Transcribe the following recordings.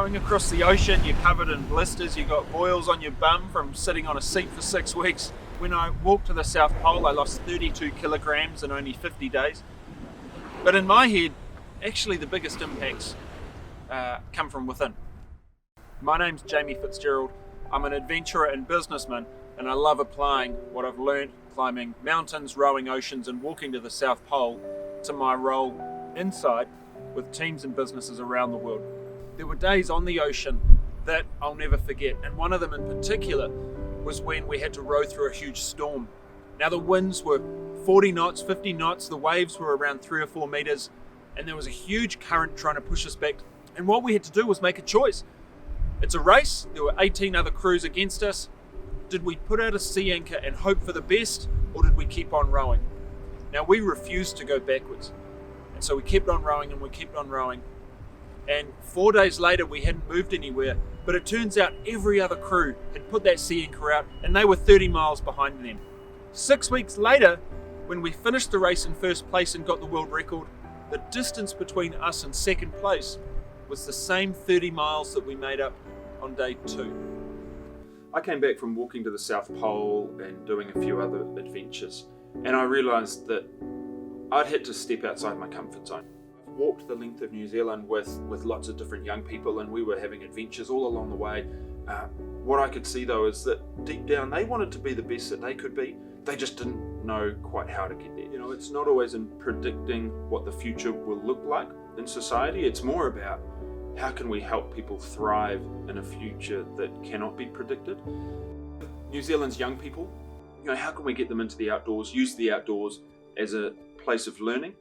rowing across the ocean, you're covered in blisters, you've got boils on your bum from sitting on a seat for 6 weeks. When I walked to the South Pole, I lost 32 kilograms in only 50 days. But in my head, actually the biggest impacts come from within. My name's Jamie Fitzgerald. I'm an adventurer and businessman, and I love applying what I've learned climbing mountains, rowing oceans, and walking to the South Pole to my role inside with teams and businesses around the world. There were days on the ocean that I'll never forget, and one of them in particular was when we had to row through a huge storm. Now the winds were 40 knots, 50 knots, the waves were around 3 or 4 meters, and there was a huge current trying to push us back. And what we had to do was make a choice. It's a race, there were 18 other crews against us. Did we put out a sea anchor and hope for the best, or did we keep on rowing? Now we refused to go backwards. And so we kept on rowing and we kept on rowing. And 4 days later we hadn't moved anywhere, but it turns out every other crew had put that sea anchor out and they were 30 miles behind them. 6 weeks later, when we finished the race in first place and got the world record, the distance between us and second place was the same 30 miles that we made up on day 2. I came back from walking to the South Pole and doing a few other adventures, and I realised that I'd had to step outside my comfort zone. I've walked the length of New Zealand with lots of different young people, and we were having adventures all along the way. What I could see though is that deep down they wanted to be the best that they could be. They just didn't know quite how to get there. You know, it's not always in predicting what the future will look like in society. It's more about how can we help people thrive in a future that cannot be predicted. New Zealand's young people, you know, how can we get them into the outdoors, use the outdoors as a place of learning,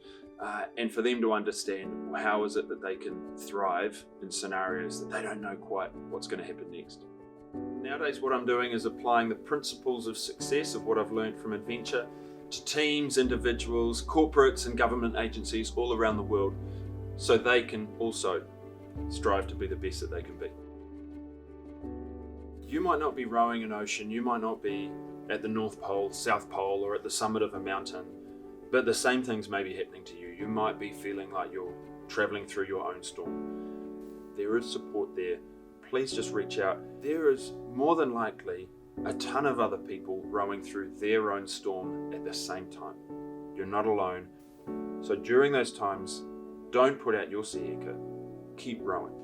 and for them to understand how is it that they can thrive in scenarios that they don't know quite what's going to happen next. Nowadays what I'm doing is applying the principles of success of what I've learned from adventure to teams, individuals, corporates and government agencies all around the world so they can also strive to be the best that they can be. You might not be rowing an ocean, you might not be at the North Pole, South Pole, or at the summit of a mountain, but the same things may be happening to you. You might be feeling like you're traveling through your own storm. There is support there. Please just reach out. There is more than likely a ton of other people rowing through their own storm at the same time. You're not alone. So during those times, don't put out your sea anchor. Keep rowing.